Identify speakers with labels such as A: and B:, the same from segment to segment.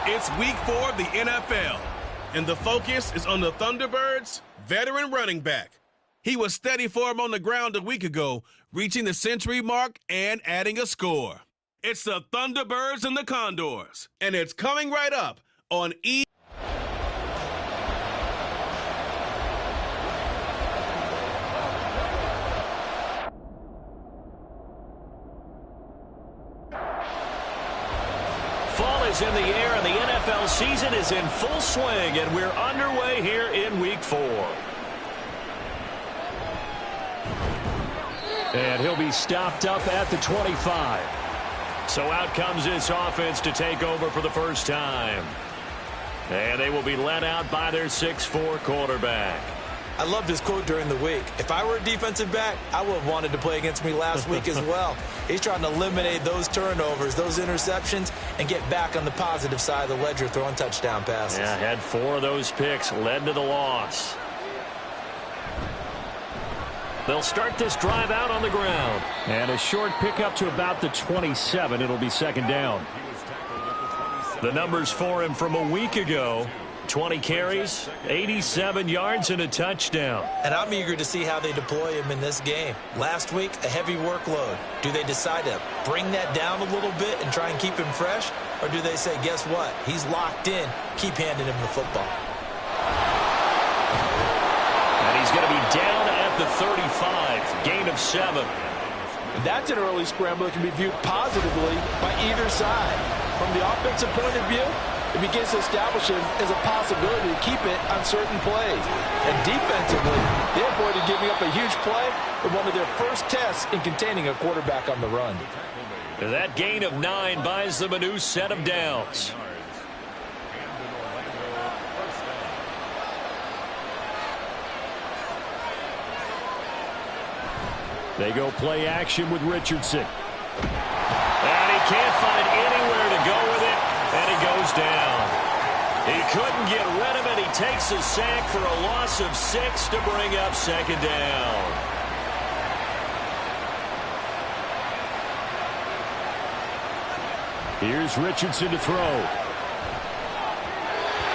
A: It's week 4 of the NFL, and the focus is on the Thunderbirds' veteran running back. He was steady for him on the ground a week ago, reaching the century mark and adding a score. It's the Thunderbirds and the Condors, and it's coming right up on
B: Fall is in the air, and the NFL season is in full swing, and we're underway here in Week 4. And he'll be stopped up at the 25. So out comes this offense to take over for the first time. And they will be led out by their 6'4" quarterback.
C: I loved his quote during the week. If I were a defensive back, I would have wanted to play against me last week as well. He's trying to eliminate those turnovers, those interceptions, and get back on the positive side of the ledger throwing touchdown passes.
B: Yeah, had 4 of those picks, led to the loss. They'll start this drive out on the ground. And a short pickup to about the 27. It'll be second down. The numbers for him from a week ago: 20 carries, 87 yards, and a touchdown.
C: And I'm eager to see how they deploy him in this game. Last week, a heavy workload. Do they decide to bring that down a little bit and try and keep him fresh? Or do they say, guess what? He's locked in. Keep handing him the football.
B: And he's going to be down at the 35. Gain of 7.
D: That's an early scramble that can be viewed positively by either side. From the offensive point of view, it begins to establish him as a possibility to keep it on certain plays. And defensively, they avoided giving up a huge play with one of their first tests in containing a quarterback on the run.
B: That gain of 9 buys them a new set of downs. They go play action with Richardson. And he can't find anywhere to go with it. And he goes down. He couldn't get rid of it. He takes a sack for a loss of 6 to bring up second down. Here's Richardson to throw.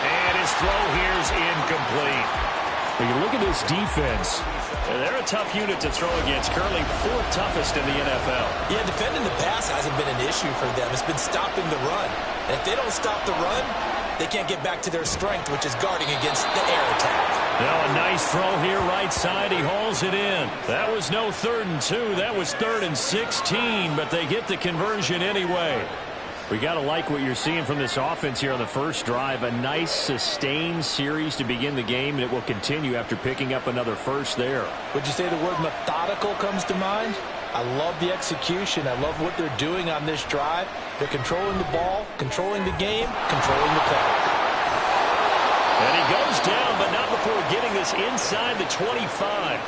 B: And his throw here is incomplete. When you look at this defense, they're a tough unit to throw against. Currently 4th toughest in the NFL.
C: Yeah, defending the pass hasn't been an issue for them. It's been stopping the run. And if they don't stop the run, they can't get back to their strength, which is guarding against the air attack.
B: Now a nice throw here right side. He hauls it in. That was no 3rd and 2. That was 3rd and 16, but they get the conversion anyway. We got to like what you're seeing from this offense here on the first drive. A nice sustained series to begin the game, and it will continue after picking up another first there.
D: Would you say the word methodical comes to mind? I love the execution. I love what they're doing on this drive. They're controlling the ball, controlling the game, controlling the clock.
B: And he goes down, but not before getting this inside the 25.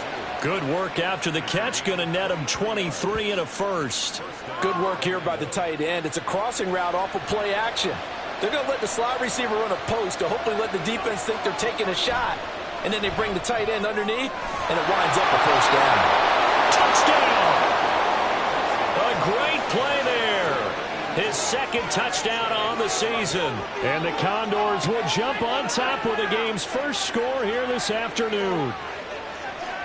B: Good work after the catch. Going to net him 23 and a first.
D: Good work here by the tight end. It's a crossing route off of play action. They're going to let the slot receiver run a post to hopefully let the defense think they're taking a shot. And then they bring the tight end underneath, and it winds up a first down.
B: Touchdown! A great play there. His 2nd touchdown on the season. And the Condors will jump on top with the game's first score here this afternoon.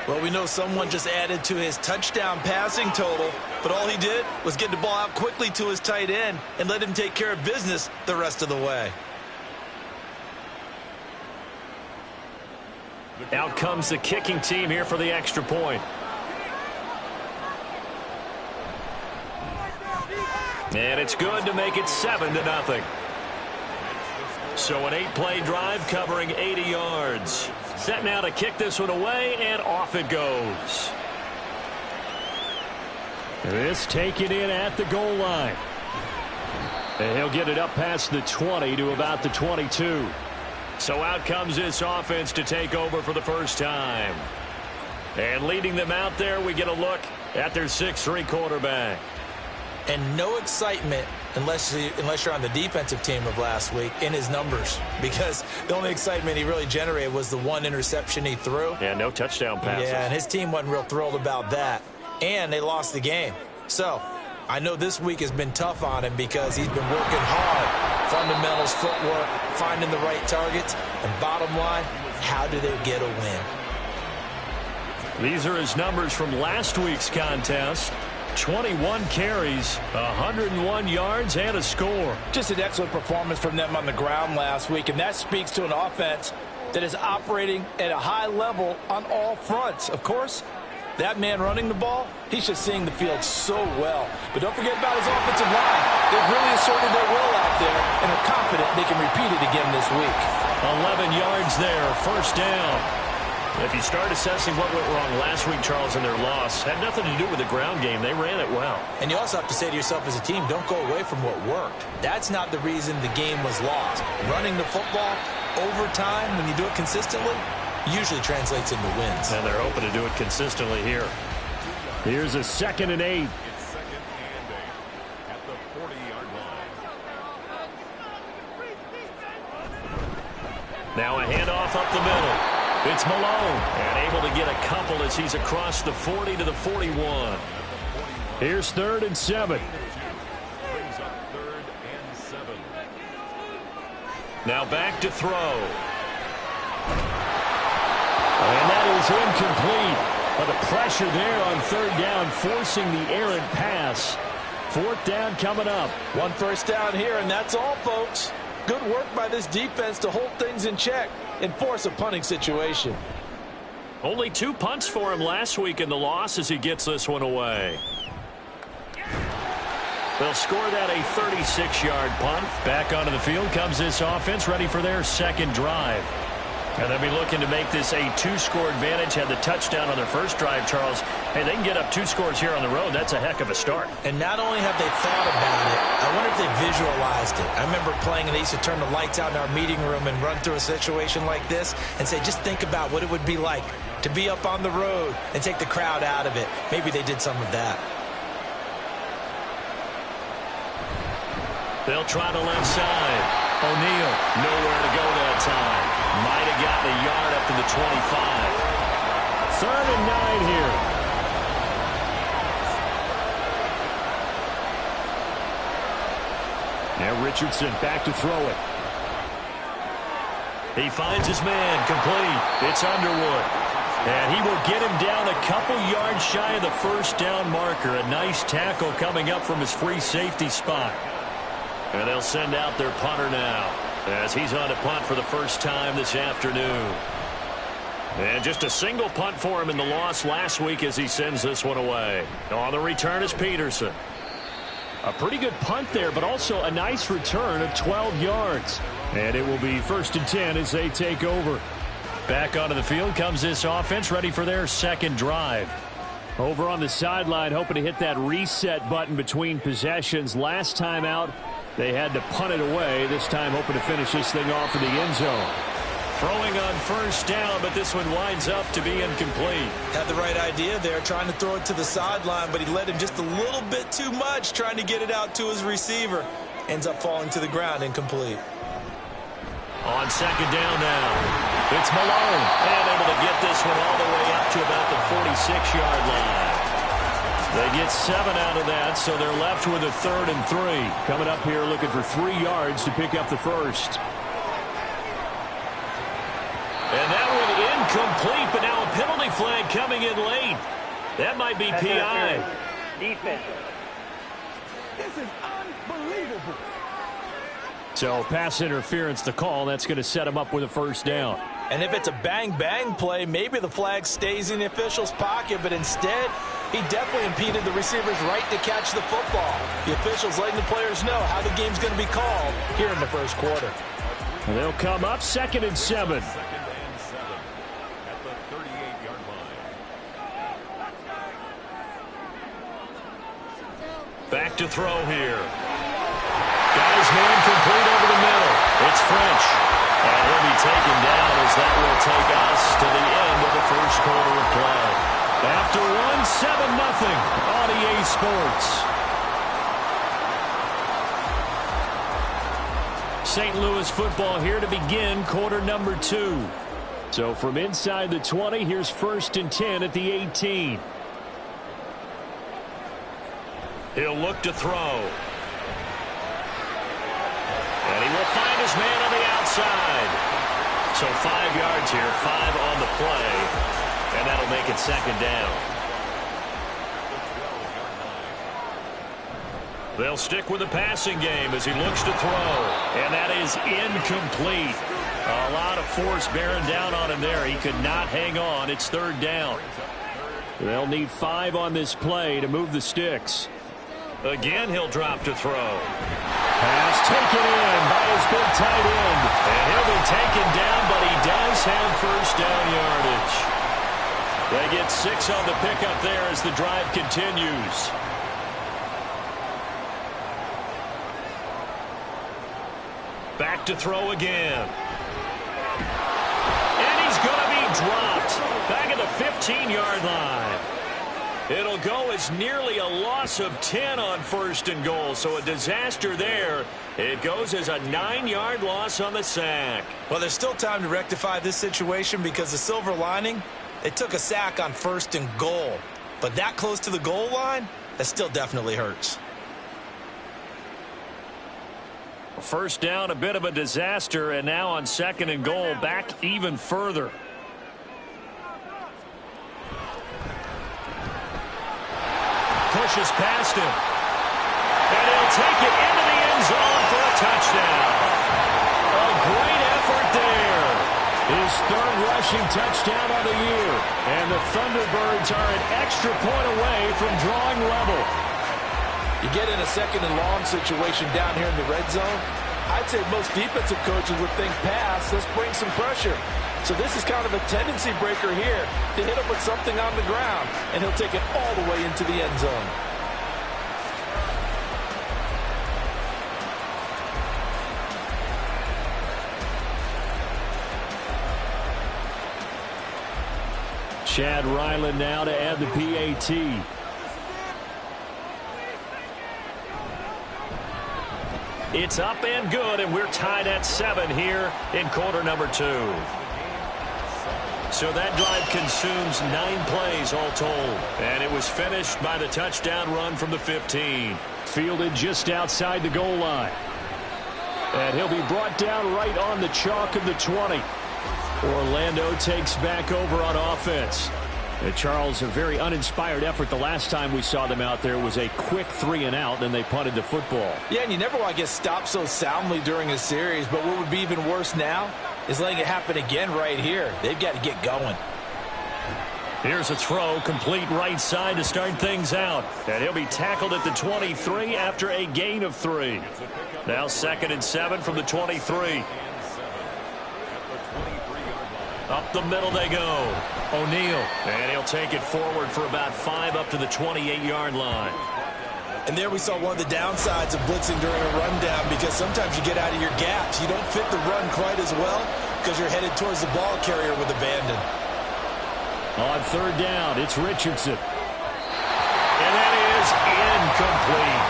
C: Well, we know someone just added to his touchdown passing total, but all he did was get the ball out quickly to his tight end and let him take care of business the rest of the way.
B: Out comes the kicking team here for the extra point. And it's good to make it 7-0. So an 8-play drive covering 80 yards. Set now to kick this one away, and off it goes. This taken in at the goal line. And he'll get it up past the 20 to about the 22. So out comes this offense to take over for the first time. And leading them out there, we get a look at their 6'3" quarterback.
C: And no excitement unless you're on the defensive team of last week in his numbers, because the only excitement he really generated was the 1 interception he threw.
B: Yeah, no touchdown passes.
C: Yeah, and his team wasn't real thrilled about that. And they lost the game. So I know this week has been tough on him because he's been working hard Fundamentals, footwork, finding the right targets, and bottom line, how do they get a win?
B: These are his numbers from last week's contest. 21 carries, 101 yards, and a score.
D: Just an excellent performance from them on the ground last week, and that speaks to an offense that is operating at a high level on all fronts. Of course, that man running the ball, he's just seeing the field so well. But don't forget about his offensive line. They've really asserted their will out there and are confident they can repeat it again this week.
B: 11 yards there, first down. If you start assessing what went wrong last week, Charles, in their loss, had nothing to do with the ground game. They ran it well.
C: And you also have to say to yourself as a team, don't go away from what worked. That's not the reason the game was lost. Running the football over time, when you do it consistently, usually translates into wins.
B: And they're hoping to do it consistently here. Here's a 2nd and 8.
E: It's 2nd and 8 at the 40-yard line.
B: Now a handoff up the middle. It's Malone, and able to get a couple as he's across the 40 to the 41. Here's 3rd and 7.
E: Brings up 3rd and 7.
B: Now back to throw. And that is incomplete. But the pressure there on 3rd down, forcing the errant pass. 4th down coming up.
D: 1 first down here, and that's all, folks. Good work by this defense to hold things in check and force a punting situation.
B: Only 2 punts for him last week in the loss as he gets this one away. They'll score that a 36-yard punt. Back onto the field comes this offense, ready for their 2nd drive. And they'll be looking to make this a 2-score advantage. Had the touchdown on their first drive, Charles. Hey, they can get up 2 scores here on the road. That's a heck of a start.
C: And not only have they thought about it, I wonder if they visualized it. I remember playing and they used to turn the lights out in our meeting room and run through a situation like this and say, just think about what it would be like to be up on the road and take the crowd out of it. Maybe they did some of that.
B: They'll try the left side. O'Neal, nowhere to go that time. Might have gotten a yard up to the 25. 3rd and 9 here. Now Richardson back to throw it. He finds his man, complete. It's Underwood. And he will get him down a couple yards shy of the first down marker. A nice tackle coming up from his free safety spot. And they'll send out their punter now as he's on to punt for the first time this afternoon. And just a single punt for him in the loss last week as he sends this one away. On the return is Peterson. A pretty good punt there, but also a nice return of 12 yards. And it will be 1st and 10 as they take over. Back onto the field comes this offense, ready for their 2nd drive. Over on the sideline, hoping to hit that reset button between possessions. Last time out, they had to punt it away. This time hoping to finish this thing off in the end zone. Throwing on 1st down, but this one winds up to be incomplete.
C: Had the right idea there, trying to throw it to the sideline, but he led him just a little bit too much, trying to get it out to his receiver. Ends up falling to the ground, incomplete.
B: On 2nd down now, it's Malone. And able to get this one all the way up to about the 46-yard line. They get 7 out of that, so they're left with a 3rd and 3. Coming up here looking for 3 yards to pick up the first. And that one incomplete, but now a penalty flag coming in late. That might be PI.
F: Defense. This is unbelievable.
B: So pass interference the call. That's going to set him up with a 1st down.
C: And if it's a bang-bang play, maybe the flag stays in the official's pocket, but instead, he definitely impeded the receiver's right to catch the football. The officials letting the players know how the game's going to be called here in the 1st quarter.
B: And they'll come up 2nd and 7.
E: 2nd and 7 at the 38-yard line.
B: Back to throw here. Got his man complete over the middle. It's French. And he'll be taken down as that will take us to the end of the 1st quarter of play. After 1-7-0 on EA Sports. St. Louis football here to begin quarter number 2. So from inside the 20, here's 1st and 10 at the 18. He'll look to throw. And to find his man on the outside. So 5 yards here, 5 on the play, and that'll make it second down. They'll stick with the passing game as he looks to throw, and that is incomplete. A lot of force bearing down on him there. He could not hang on. It's third down. They'll need 5 on this play to move the sticks. Again, he'll drop to throw. Pass taken in by his big tight end. And he'll be taken down, but he does have first down yardage. They get 6 on the pickup there as the drive continues. Back to throw again. And he's going to be dropped back at the 15-yard line. It'll go as nearly a loss of 10 on first and goal, so a disaster there. It goes as a 9-yard loss on the sack.
C: Well, there's still time to rectify this situation because the silver lining, they took a sack on first and goal. But that close to the goal line, that still definitely hurts.
B: First down, a bit of a disaster, and now on second and goal, back even further. Pushes past him. And he'll take it into the end zone for a touchdown. A great effort there. His third rushing touchdown of the year. And the Thunderbirds are an extra point away from drawing level.
D: You get in a second and long situation down here in the red zone, I'd say most defensive coaches would think pass, let's bring some pressure. So this is kind of a tendency breaker here to hit him with something on the ground, and he'll take it all the way into the end zone.
B: Chad Ryland now to add the PAT. It's up and good, and we're tied at 7 here in quarter number 2. So that drive consumes 9 plays all told. And it was finished by the touchdown run from the 15. Fielded just outside the goal line. And he'll be brought down right on the chalk of the 20. Orlando takes back over on offense. And Charles, a very uninspired effort the last time we saw them out there was a quick 3 and out, then they punted the football.
C: Yeah, and you never want to get stopped so soundly during a series, but what would be even worse now is letting it happen again right here. They've got to get going.
B: Here's a throw, complete right side to start things out. And he'll be tackled at the 23 after a gain of 3. Now 2nd and 7 from the 23. Up the middle they go. O'Neal. And he'll take it forward for about 5 up to the 28-yard line.
C: And there we saw one of the downsides of blitzing during a rundown because sometimes you get out of your gaps. You don't fit the run quite as well because you're headed towards the ball carrier with abandon.
B: On 3rd down, it's Richardson. And that is incomplete.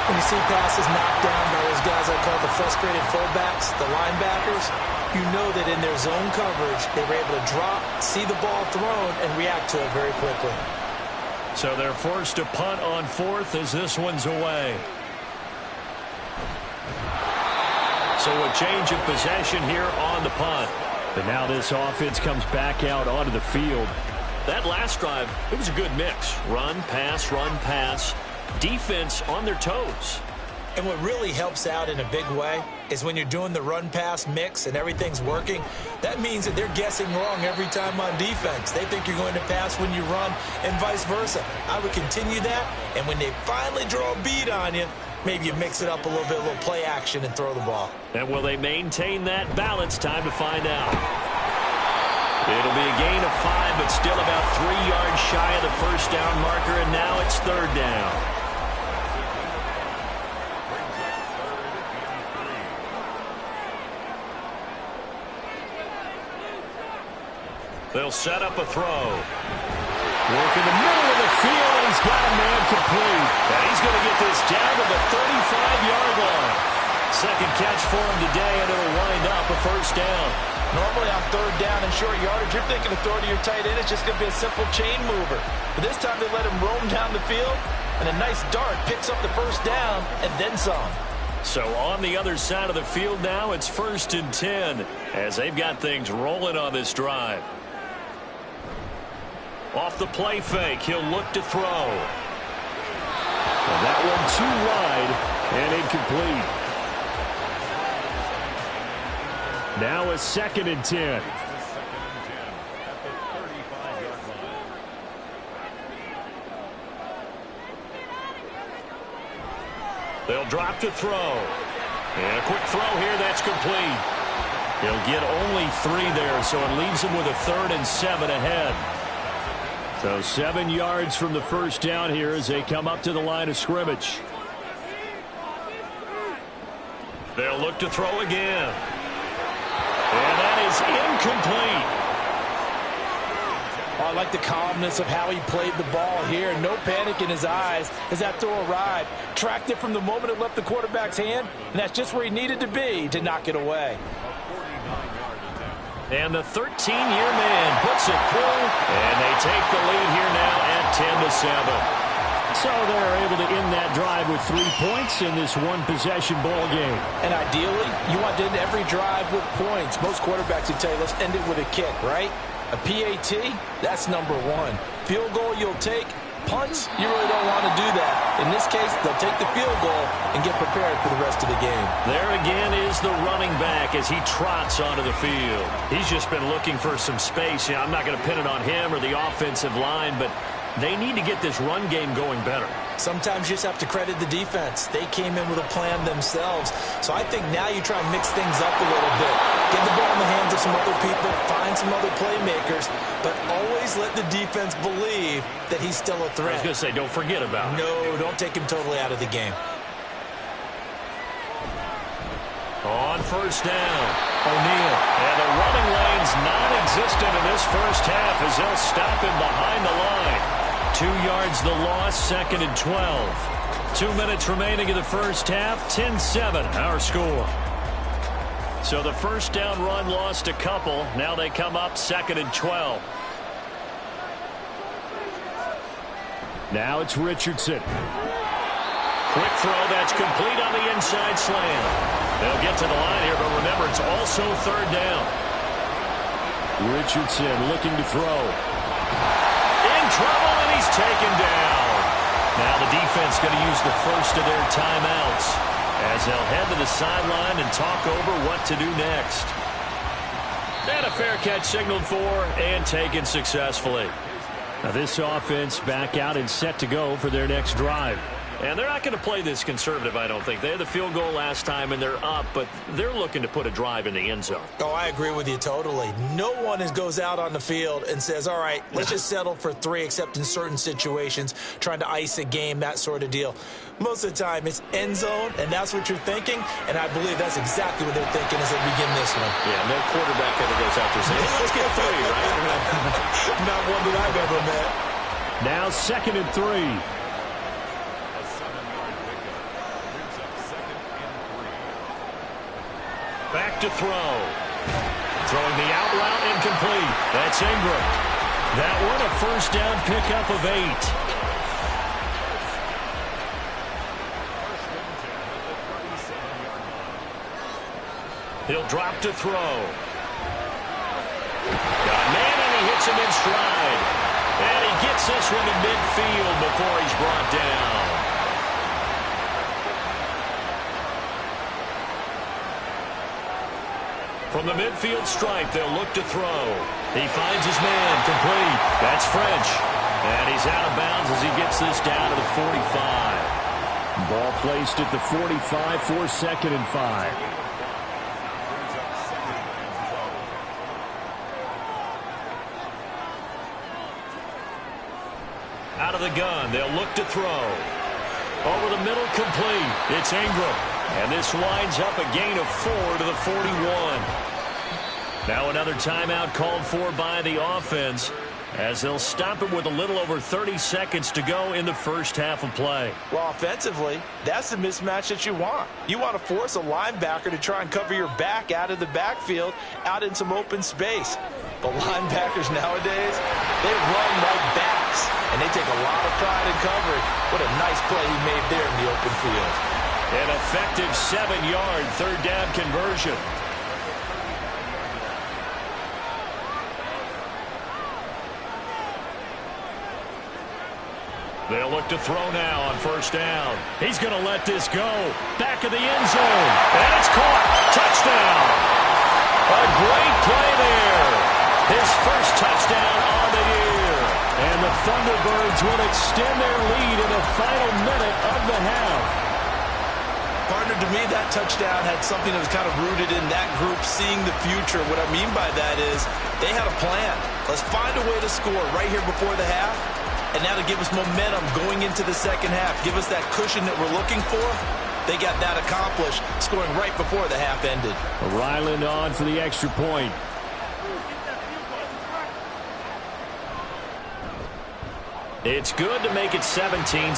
C: When you see passes knocked down by those guys I call the frustrated fullbacks, the linebackers, you know that in their zone coverage, they were able to drop, see the ball thrown, and react to it very quickly.
B: So they're forced to punt on 4th as this one's away. So a change of possession here on the punt. But now this offense comes back out onto the field. That last drive, it was a good mix. Run, pass, defense on their toes.
C: And what really helps out in a big way is when you're doing the run-pass mix and everything's working, that means that they're guessing wrong every time on defense. They think you're going to pass when you run and vice versa. I would continue that, and when they finally draw a beat on you, maybe you mix it up a little bit, a little play action and throw the ball.
B: And will they maintain that balance? Time to find out. It'll be a gain of 5, but still about 3 yards shy of the first down marker, and now it's 3rd down. They'll set up a throw. Work in the middle of the field, and he's got a man complete. And he's going to get this down to the 35-yard line. Second catch for him today, and it'll wind up a first down.
D: Normally on 3rd down and short yardage, you're thinking of throwing to your tight end. It's just going to be a simple chain mover. But this time they let him roam down the field, and a nice dart picks up the first down and then some.
B: So on the other side of the field now, it's 1st and 10 as they've got things rolling on this drive. Off the play fake, he'll look to throw. And that one too wide and incomplete. Now a 2nd and 10. They'll drop to throw. And a quick throw here, that's complete. He'll get only 3 there, so it leaves him with a 3rd and 7 ahead. So 7 yards from the first down here as they come up to the line of scrimmage. They'll look to throw again. And that is incomplete.
D: Oh, I like the calmness of how he played the ball here. No panic in his eyes as that throw arrived. Tracked it from the moment it left the quarterback's hand, and that's just where he needed to be to knock it away.
B: And the 13-year man puts it through, and they take the lead here now at 10-7. So they're able to end that drive with 3 points in this one-possession ball game.
D: And ideally, you want to end every drive with points. Most quarterbacks would tell you, let's end it with a kick, right? A PAT, that's number 1. Field goal you'll take. Punts, you really don't want to do that. In this case, they'll take the field goal and get prepared for the rest of the game.
B: There again is the running back as he trots onto the field. He's just been looking for some space. You know, I'm not going to pin it on him or the offensive line, but they need to get this run game going better.
C: Sometimes you just have to credit the defense. They came in with a plan themselves. So I think now you try and mix things up a little bit. Get the ball in the hands of some other people, find some other playmakers, but always let the defense believe that he's still a threat.
B: I was going to say, don't forget about it.
C: No, don't take him totally out of the game.
B: On first down, O'Neal. And the running lane's non-existent in this first half as they'll stop him behind the line. 2 yards the loss, 2nd and 12. 2 minutes remaining in the first half, 10-7 our score. So the first down run lost a couple. Now they come up 2nd and 12. Now it's Richardson. Quick throw that's complete on the inside slant. They'll get to the line here, but remember, it's also 3rd down. Richardson looking to throw. In trouble, and he's taken down. Now the defense going to use the first of their timeouts as they'll head to the sideline and talk over what to do next. And a fair catch signaled for and taken successfully. Now this offense back out and set to go for their next drive. And they're not going to play this conservative, I don't think. They had the field goal last time, and they're up, but they're looking to put a drive in the end zone.
C: Oh, I agree with you totally. No one goes out on the field and says, all right, let's just settle for 3, except in certain situations, trying to ice a game, that sort of deal. Most of the time, it's end zone, and that's what you're thinking, and I believe that's exactly what they're thinking as they begin this one.
B: Yeah, no quarterback ever goes out there saying, let's get 3, right?
C: Not one that I've ever met.
B: Now 2nd and 3. Back to throw. Throwing the out route incomplete. That's Ingram. That one a first down pickup of 8. He'll drop to throw. Got man and he hits him in stride. And he gets this one to midfield before he's brought down. From the midfield stripe, they'll look to throw. He finds his man, complete. That's French. And he's out of bounds as he gets this down to the 45. Ball placed at the 45 for 2nd and 5. Out of the gun, they'll look to throw. Over the middle, complete. It's Ingram. And this winds up a gain of 4 to the 41. Now another timeout called for by the offense as they'll stop it with a little over 30 seconds to go in the first half of play.
D: Well, offensively, that's the mismatch that you want. You want to force a linebacker to try and cover your back out of the backfield, out in some open space. But linebackers nowadays, they run like backs, and they take a lot of pride in coverage. What a nice play he made there in the open field.
B: An effective 7-yard third down conversion. They'll look to throw now on first down. He's going to let this go. Back of the end zone. And it's caught. Touchdown. A great play there. His first touchdown on the year. And the Thunderbirds will extend their lead in the final minute of the half.
C: Partner, to me, that touchdown had something that was kind of rooted in that group seeing the future. What I mean by that is they had a plan. Let's find a way to score right here before the half. And now to give us momentum going into the second half, give us that cushion that we're looking for, they got that accomplished, scoring right before the half ended.
B: Ryland on for the extra point. It's good to make it 17-7.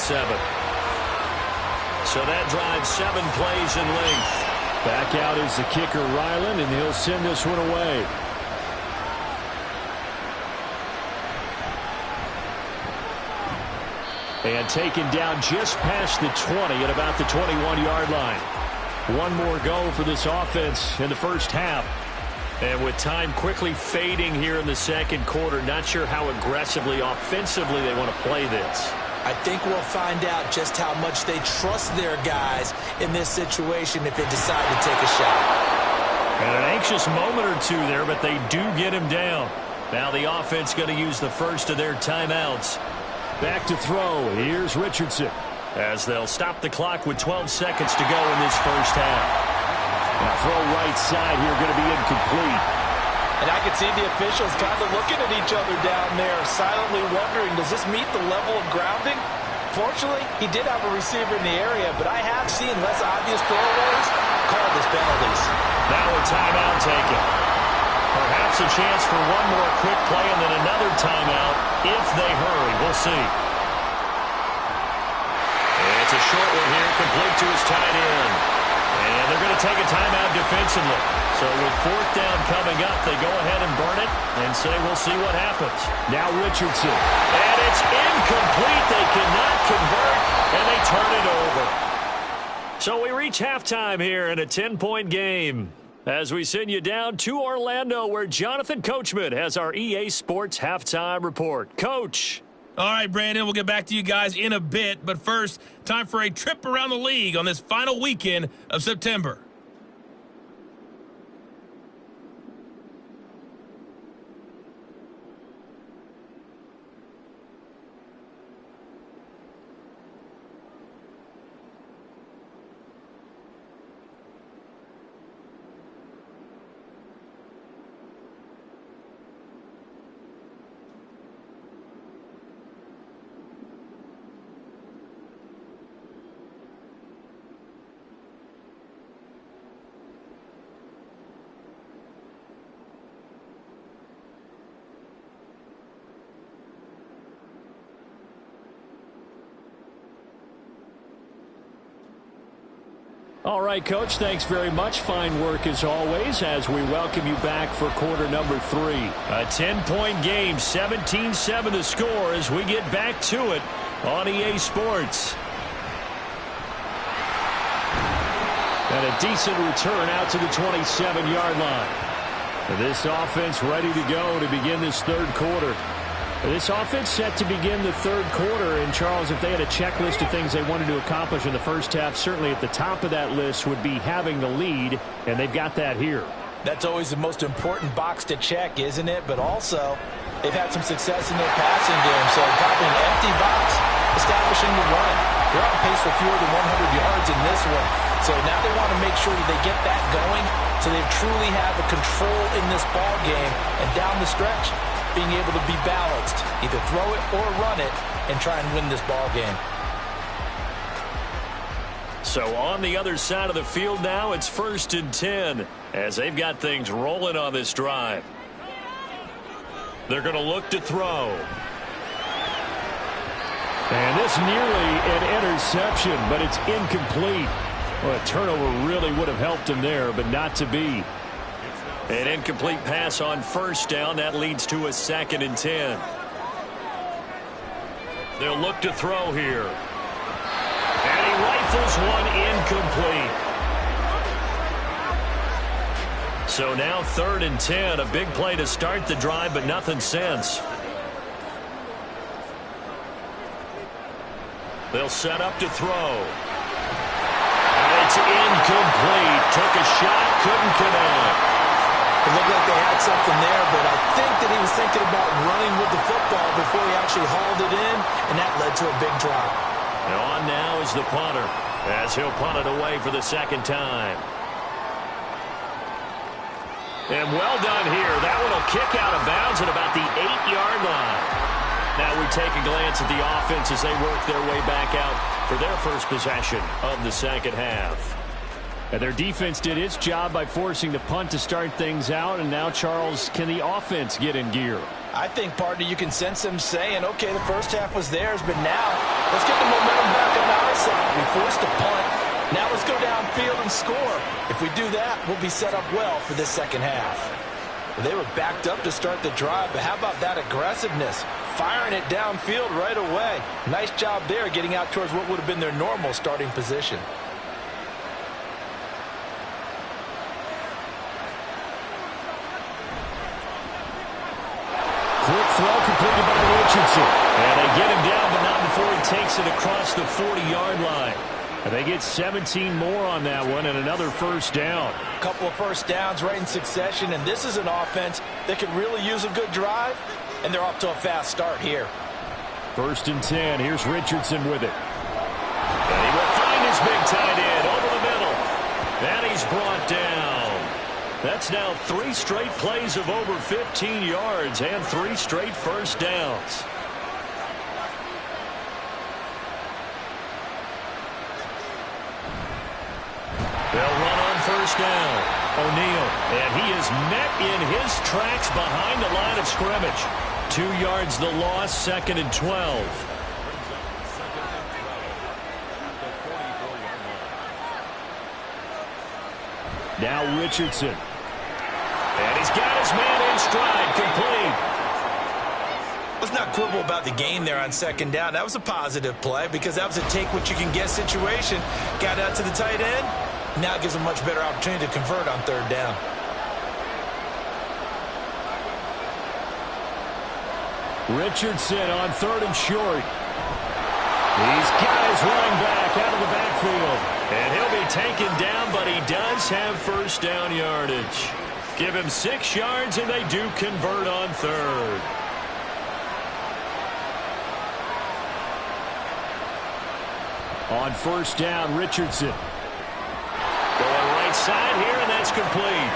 B: So that drives 7 plays in length. Back out is the kicker, Ryland, and he'll send this one away. And taken down just past the 20 at about the 21-yard line. One more go for this offense in the first half. And with time quickly fading here in the second quarter, not sure how aggressively, offensively they want to play this.
C: I think we'll find out just how much they trust their guys in this situation if they decide to take a shot.
B: And an anxious moment or two there, but they do get him down. Now the offense going to use the first of their timeouts. Back to throw. Here's Richardson. As they'll stop the clock with 12 seconds to go in this first half. Now throw right side here going to be incomplete.
D: And I can see the officials kind of looking at each other down there, silently wondering, does this meet the level of grounding? Fortunately, he did have a receiver in the area, but I have seen less obvious throwaways called as penalties.
B: Now a timeout taken. Perhaps a chance for one more quick play and then another timeout if they hurry. We'll see. It's a short one here, complete to his tight end. And they're going to take a timeout defensively. So with fourth down coming up, they go ahead and burn it and say we'll see what happens. Now Richardson. And it's incomplete. They cannot convert, and they turn it over. So we reach halftime here in a 10-point game. As we send you down to Orlando, where Jonathan Coachman has our EA Sports Halftime Report. Coach.
G: All right, Brandon, we'll get back to you guys in a bit. But first, time for a trip around the league on this final weekend of September.
B: All right, Coach, thanks very much. Fine work as always as we welcome you back for quarter number 3. A 10-point game, 17-7 the score as we get back to it on EA Sports. And a decent return out to the 27-yard line. And this offense ready to go to begin this third quarter. This offense set to begin the third quarter. And, Charles, if they had a checklist of things they wanted to accomplish in the first half, certainly at the top of that list would be having the lead, and they've got that here.
C: That's always the most important box to check, isn't it? But also, they've had some success in their passing game, so probably an empty box, establishing the run. They're on pace for fewer than 100 yards in this one. So now they want to make sure that they get that going so they truly have a control in this ball game. And down the stretch, being able to be balanced, either throw it or run it, and try and win this ball game.
B: So on the other side of the field now, it's 1st and 10 as they've got things rolling on this drive. They're going to look to throw. And this nearly an interception, but it's incomplete. Well, a turnover really would have helped him there, but not to be. An incomplete pass on first down. That leads to a 2nd and 10. They'll look to throw here. And he Rifles one incomplete. So now 3rd and 10. A big play to start the drive, but nothing since. They'll set up to throw. And it's incomplete. Took a shot, couldn't connect.
C: It looked like they had something there, but I think that he was thinking about running with the football before he actually hauled it in, and that led to a big drop.
B: And on now is the punter, as he'll punt it away for the second time. And well done here. That one will kick out of bounds at about the 8-yard line. Now we take a glance at the offense as they work their way back out for their first possession of the second half.
G: And their defense did its job by forcing the punt to start things out. And now, Charles, can the offense get in gear?
D: I think, partner, you can sense them saying, okay, the first half was theirs, but now let's get the momentum back on our side. We forced a punt. Now let's go downfield and score. If we do that, we'll be set up well for this second half. Well, they were backed up to start the drive, but how about that aggressiveness? Firing it downfield right away. Nice job there getting out towards what would have been their normal starting position.
B: Quick throw completed by Richardson. And they get him down, but not before he takes it across the 40-yard line. And they get 17 more on that one and another first down.
D: A couple of first downs right in succession, and this is an offense that could really use a good drive, and they're off to a fast start here.
B: 1st and 10. Here's Richardson with it. And he will find his big tight end over the middle. And he's brought down. That's now 3 straight plays of over 15 yards and 3 straight first downs. They'll run on first down. O'Neal, and he is met in his tracks behind the line of scrimmage. 2 yards the loss, 2nd and 12. Now Richardson. And he's got his man in stride, complete.
C: Let's not quibble about the gain there on 2nd down. That was a positive play because that was a take-what-you-can-get situation. Got out to the tight end. Now it gives a much better opportunity to convert on 3rd down.
B: Richardson on 3rd and short. He's got his running back out of the backfield. And he'll be taken down, but he does have first down yardage. Give him 6 yards, and they do convert on 3rd. On first down, Richardson. Going right side here, and that's complete.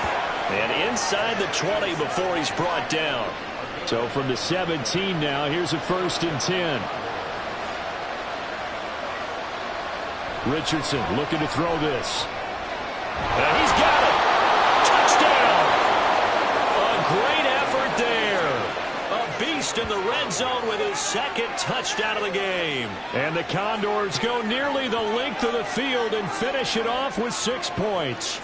B: And inside the 20 before he's brought down. So from the 17 now, here's a 1st and 10. Richardson looking to throw this. And he's got it. Touchdown. A great effort there. A beast in the red zone with his 2nd touchdown of the game. And the Condors go nearly the length of the field and finish it off with 6 points.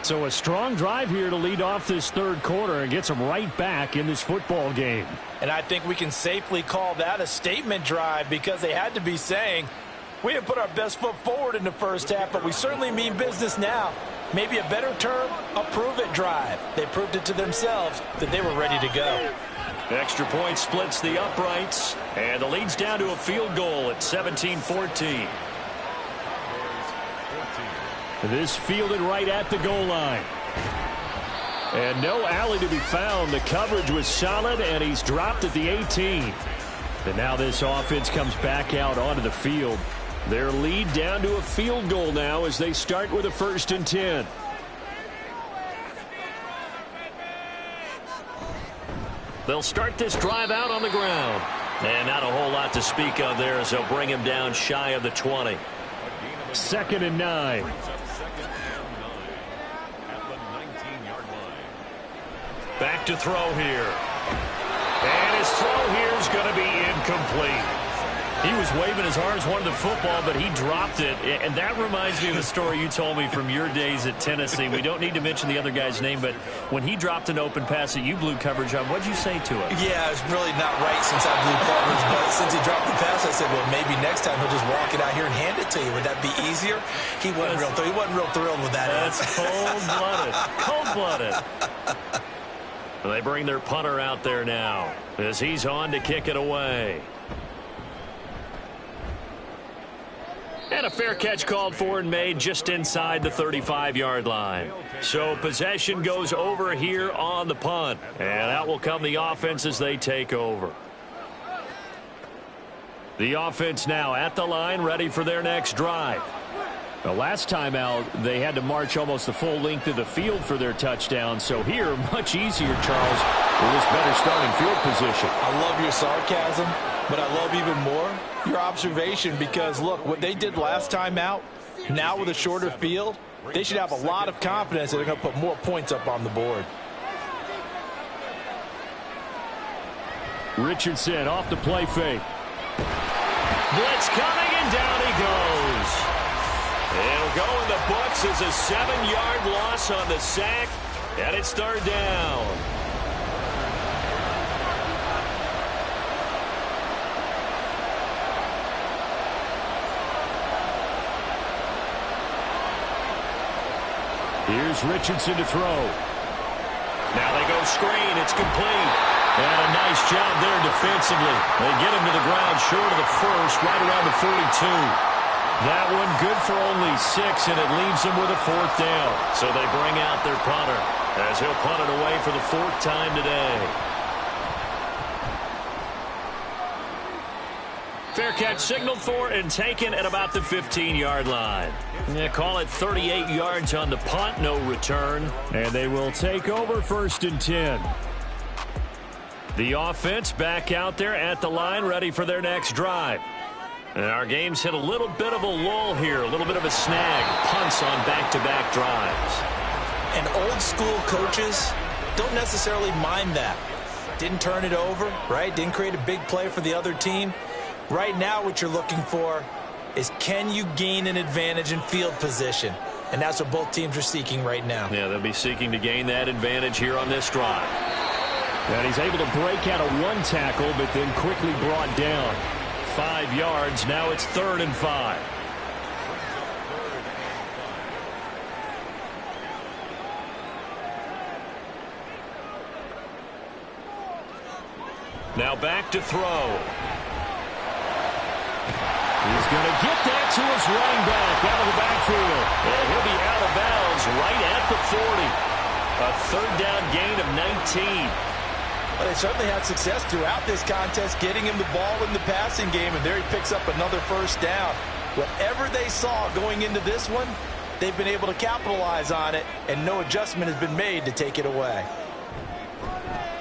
B: So a strong drive here to lead off this 3rd quarter and gets them right back in this football game.
D: And I think we can safely call that a statement drive because they had to be saying, we have put our best foot forward in the first half, but we certainly mean business now. Maybe a better term, a prove-it drive. They proved it to themselves that they were ready to go.
B: Extra point splits the uprights, and the lead's down to a field goal at 17-14. This fielded right at the goal line. And no alley to be found. The coverage was solid, and he's dropped at the 18. And now this offense comes back out onto the field. Their lead down to a field goal now as they start with a 1st and 10. They'll start this drive out on the ground. And not a whole lot to speak of there as they'll bring him down shy of the 20. 2nd and 9. Back to throw here. And his throw here is going to be incomplete. He was waving as hard as wanted the football, but he dropped it. And that reminds me of the story you told me from your days at Tennessee. We don't need to mention the other guy's name, but when he dropped an open pass that you blew coverage on, what'd you say to him?
C: Yeah, it's really not right since I blew coverage, but since he dropped the pass, I said, well, maybe next time he'll just walk it out here and hand it to you. Would that be easier? He wasn't real thrilled with that.
B: That's cold-blooded. Cold-blooded. Well, they bring their punter out there now as he's on to kick it away. And a fair catch called for and made just inside the 35-yard line. So possession goes over here on the punt. And out will come the offense as they take over. The offense now at the line, ready for their next drive. The last time out, they had to march almost the full length of the field for their touchdown. So here, much easier, Charles, with this better starting field position.
D: I love your sarcasm, but I love even more your observation because, look, what they did last time out, now with a shorter field, they should have a lot of confidence that they're going to put more points up on the board.
B: Richardson off the play fake. Blitz coming, and down he goes. It'll go in the books as a 7-yard loss on the sack, and it's third down. Here's Richardson to throw. Now they go screen. It's complete. And a nice job there defensively. They get him to the ground short of the first, right around the 42. That one good for only 6, and it leaves them with a 4th down. So they bring out their punter as he'll punt it away for the 4th time today. Fair catch signaled for and taken at about the 15-yard line. They call it 38 yards on the punt, no return. And they will take over 1st and 10. The offense back out there at the line, ready for their next drive. And our game's hit a little bit of a lull here, a little bit of a snag. Punts on back-to-back drives.
C: And old school coaches don't necessarily mind that. Didn't turn it over, right? Didn't create a big play for the other team. Right now what you're looking for is can you gain an advantage in field position? And that's what both teams are seeking right now.
B: Yeah, they'll be seeking to gain that advantage here on this drive. And he's able to break out of one tackle, but then quickly brought down. 5 yards. Now it's 3rd and 5. Now back to throw. He's going to get that to his running back out of the backfield. And he'll be out of bounds right at the 40. A 3rd down gain of 19.
D: Well, they certainly had success throughout this contest, getting him the ball in the passing game, and there he picks up another 1st down. Whatever they saw going into this one, they've been able to capitalize on it, and no adjustment has been made to take it away.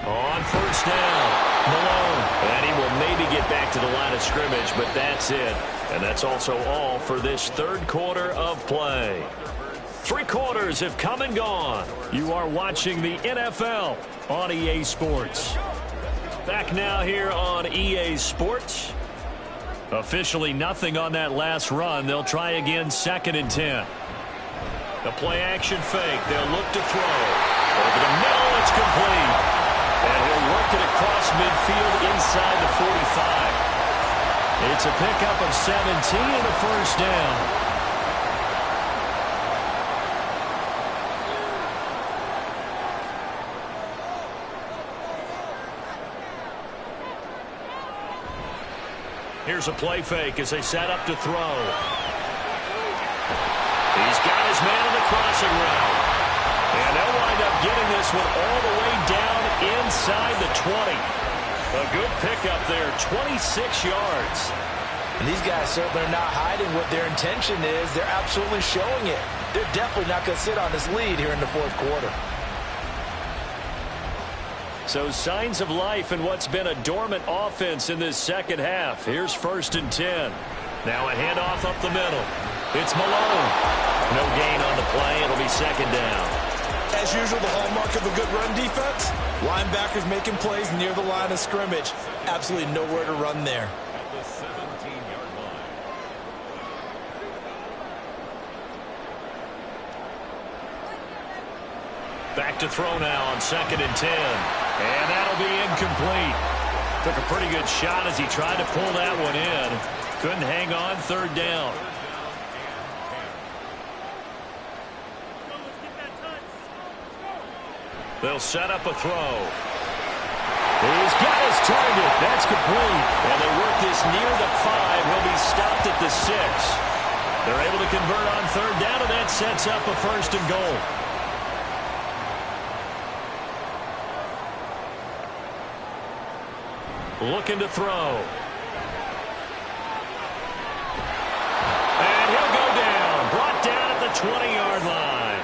B: On 1st down, Malone. And he will maybe get back to the line of scrimmage, but that's it. And that's also all for this 3rd quarter of play. 3 quarters have come and gone. You are watching the NFL on EA Sports. Back now here on EA Sports. Officially nothing on that last run. They'll try again 2nd and 10. The play action fake. They'll look to throw. Over the middle, it's complete. And he'll work it across midfield inside the 45. It's a pickup of 17 and a 1st down. Here's a play fake as they set up to throw. He's got his man on the crossing route. And they'll wind up getting this one all the way down inside the 20. A good pickup there, 26 yards.
C: And these guys certainly are not hiding what their intention is. They're absolutely showing it. They're definitely not going to sit on this lead here in the 4th quarter.
B: So signs of life in what's been a dormant offense in this 2nd half. Here's 1st and 10. Now a handoff up the middle. It's Malone. No gain on the play. It'll be 2nd down.
C: As usual, the hallmark of a good run defense, linebackers making plays near the line of scrimmage. Absolutely nowhere to run there.
E: At the 17
B: Back to throw now on 2nd and 10. And that'll be incomplete. Took a pretty good shot as he tried to pull that one in. Couldn't hang on, 3rd down. They'll set up a throw. He's got his target. That's complete. And they work this near the 5. He'll be stopped at the 6. They're able to convert on 3rd down, and that sets up a 1st and goal. Looking to throw. And he'll go down. Brought down at the 20-yard line.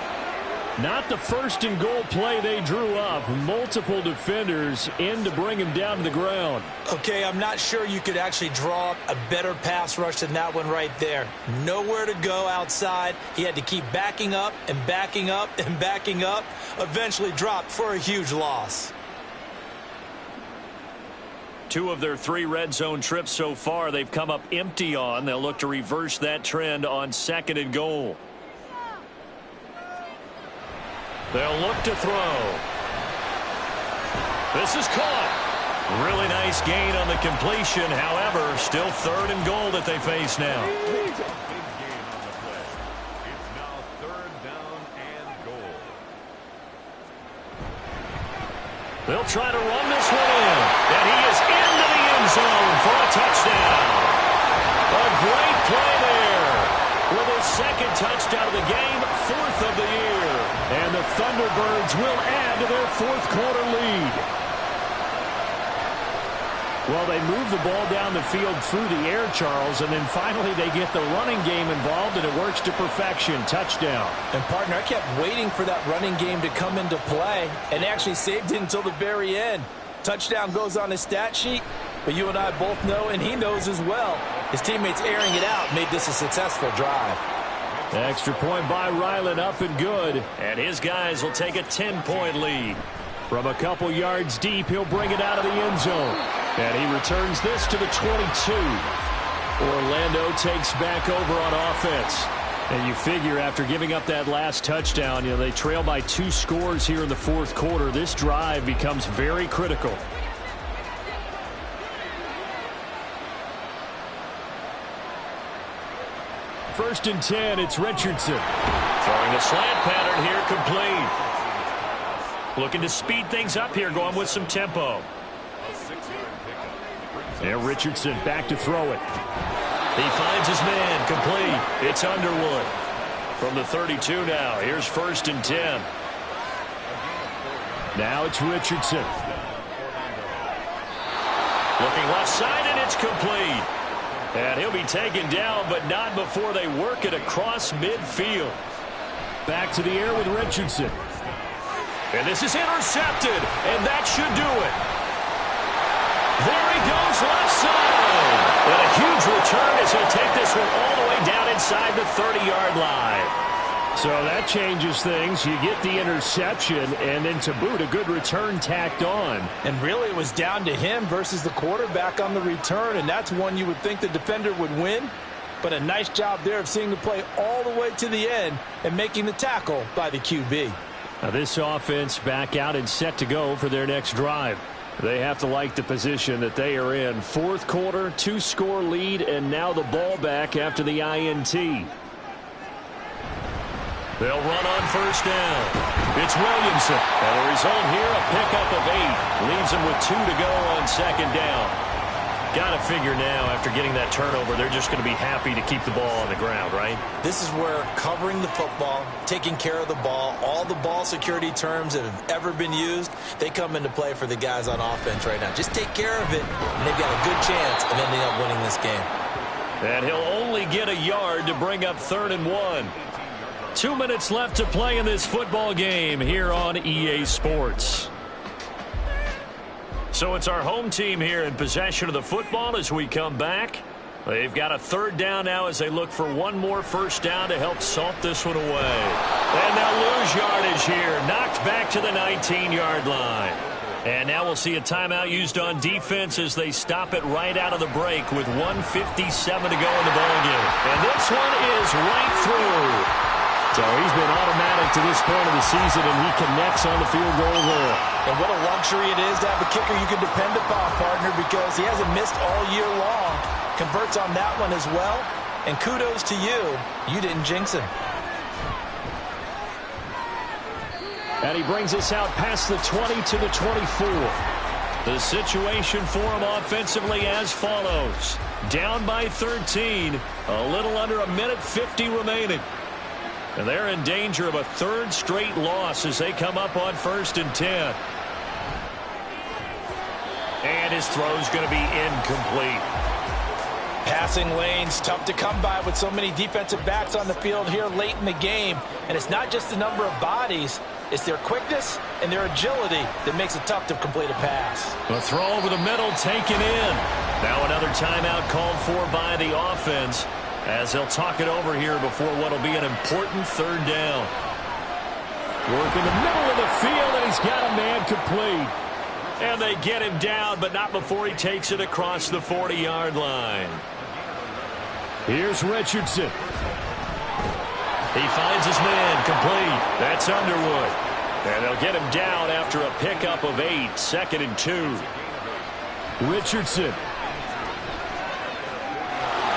B: Not the 1st and goal play they drew up. Multiple defenders in to bring him down to the ground.
C: Okay, I'm not sure you could actually draw up a better pass rush than that one right there. Nowhere to go outside. He had to keep backing up and backing up and backing up. Eventually dropped for a huge loss.
B: 2 of their 3 red zone trips so far they've come up empty on. They'll look to reverse that trend on 2nd and goal. They'll look to throw. This is caught. Really nice gain on the completion. However, still 3rd and goal that they face now.
E: Big gain on the play. It's now 3rd down and goal.
B: They'll try to run this one in. And he is into the end zone for a touchdown. A great play there. With his 2nd touchdown of the game, 4th of the year. And the Thunderbirds will add to their 4th quarter lead. Well, they move the ball down the field through the air, Charles, and then finally they get the running game involved, and it works to perfection. Touchdown.
C: And, partner, I kept waiting for that running game to come into play and actually saved it until the very end. Touchdown goes on his stat sheet, but you and I both know, and he knows as well, his teammates airing it out made this a successful drive.
B: Extra point by Ryland, up and good. And his guys will take a 10-point lead. From a couple yards deep, he'll bring it out of the end zone. And he returns this to the 22. Orlando takes back over on offense. And you figure after giving up that last touchdown, they trail by 2 scores here in the 4th quarter. This drive becomes very critical. First and 10, it's Richardson. Throwing a slant pattern here, complete. Looking to speed things up here, going with some tempo. And Richardson back to throw it. He finds his man, complete. It's Underwood. From the 32 now, here's 1st and 10. Now it's Richardson. Looking left side, and it's complete. And he'll be taken down, but not before they work it across midfield. Back to the air with Richardson. And this is intercepted, and that should do it. There he goes, left side. And a huge return as he'll take this one all the way down inside the 30-yard line. So that changes things. You get the interception, and then to boot, a good return tacked on.
C: And really, it was down to him versus the quarterback on the return, and that's one you would think the defender would win. But a nice job there of seeing the play all the way to the end and making the tackle by the QB.
B: Now this offense back out and set to go for their next drive. They have to like the position that they are in. 4th quarter, 2-score lead, and now the ball back after the INT. They'll run on 1st down. It's Williamson. And the result here, a pickup of 8. Leaves them with 2 to go on 2nd down. Got to figure now, after getting that turnover, they're just going to be happy to keep the ball on the ground, right?
C: This is where covering the football, taking care of the ball, all the ball security terms that have ever been used, they come into play for the guys on offense right now. Just take care of it, and they've got a good chance of ending up winning this game.
B: And he'll only get a yard to bring up 3rd and 1. 2 minutes left to play in this football game here on EA Sports. So it's our home team here in possession of the football as we come back. They've got a 3rd down now as they look for one more 1st down to help salt this one away. And they'll lose yardage here. Knocked back to the 19-yard line. And now we'll see a timeout used on defense as they stop it right out of the break with 1:57 to go in the ballgame. And this one is right through. So he's been automatic to this point of the season, and he connects on the field goal there.
C: And what a luxury it is to have a kicker you can depend upon, partner, because he hasn't missed all year long. Converts on that one as well. And kudos to you. You didn't jinx him.
B: And he brings us out past the 20 to the 24. The situation for him offensively as follows. Down by 13. A little under a minute 50 remaining. And they're in danger of a third straight loss as they come up on 1st and 10. And his throw's going to be incomplete.
C: Passing lanes tough to come by with so many defensive backs on the field here late in the game. And it's not just the number of bodies. It's their quickness and their agility that makes it tough to complete a pass.
B: A throw over the middle taken in. Now another timeout called for by the offense as they'll talk it over here before what will be an important 3rd down. Work in the middle of the field, and he's got a man complete. And they get him down, but not before he takes it across the 40-yard line. Here's Richardson. He finds his man complete. That's Underwood. And they'll get him down after a pickup of 8. 2nd and 2. Richardson.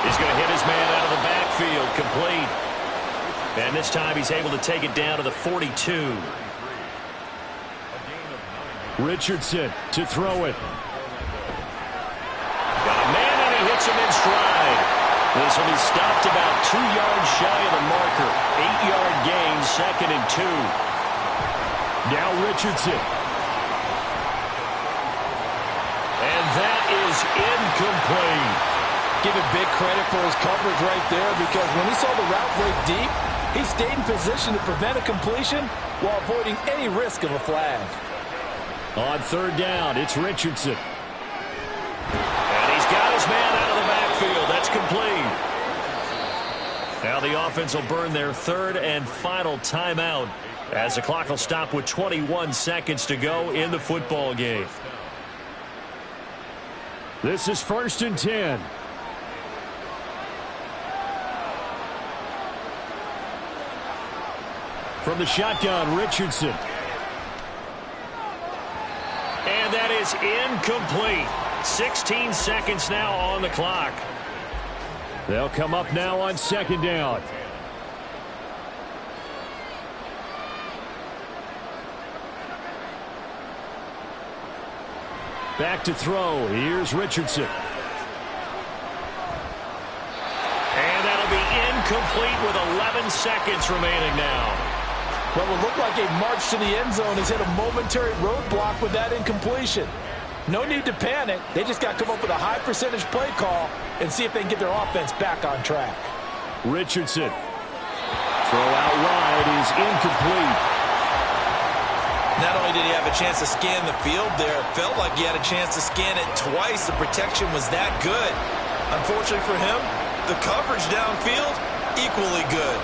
B: He's going to hit his man out of the backfield. Complete. And this time he's able to take it down to the 42. Richardson to throw it. Got a man and he hits him in stride. This will be stopped about 2 yards shy of the marker. 8-yard gain, 2nd and 2. Now Richardson. And that is incomplete.
C: Give him big credit for his coverage right there, because when he saw the route break deep, he stayed in position to prevent a completion while avoiding any risk of a flag.
B: On 3rd down, it's Richardson. And he's got his man out of the backfield. That's complete. Now the offense will burn their 3rd and final timeout as the clock will stop with 21 seconds to go in the football game. This is 1st and 10. From the shotgun, Richardson. And that is incomplete. 16 seconds now on the clock. They'll come up now on 2nd down. Back to throw. Here's Richardson. And that'll be incomplete with 11 seconds remaining now.
C: What will look like a march to the end zone has hit a momentary roadblock with that incompletion. No need to panic. They just got to come up with a high percentage play call and see if they can get their offense back on track.
B: Richardson. Throw out wide is incomplete.
C: Not only did he have a chance to scan the field there, it felt like he had a chance to scan it twice. The protection was that good. Unfortunately for him, the coverage downfield, equally good.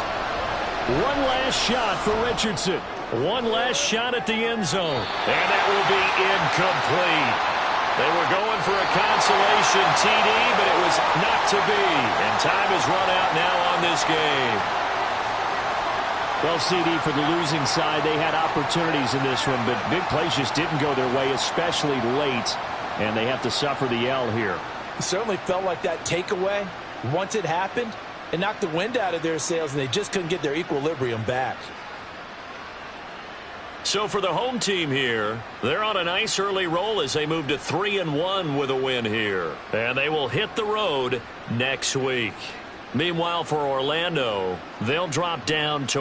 B: One last shot for Richardson. One last shot at the end zone. And that will be incomplete. They were going for a consolation TD, but it was not to be. And time is run out now on this game. Well, CD, for the losing side, they had opportunities in this one, but big plays just didn't go their way, especially late. And they have to suffer the L here.
C: It certainly felt like that takeaway, once it happened, it knocked the wind out of their sails, and they just couldn't get their equilibrium back.
B: So for the home team here, they're on a nice early roll as they move to 3-1 with a win here. And they will hit the road next week. Meanwhile, for Orlando, they'll drop down to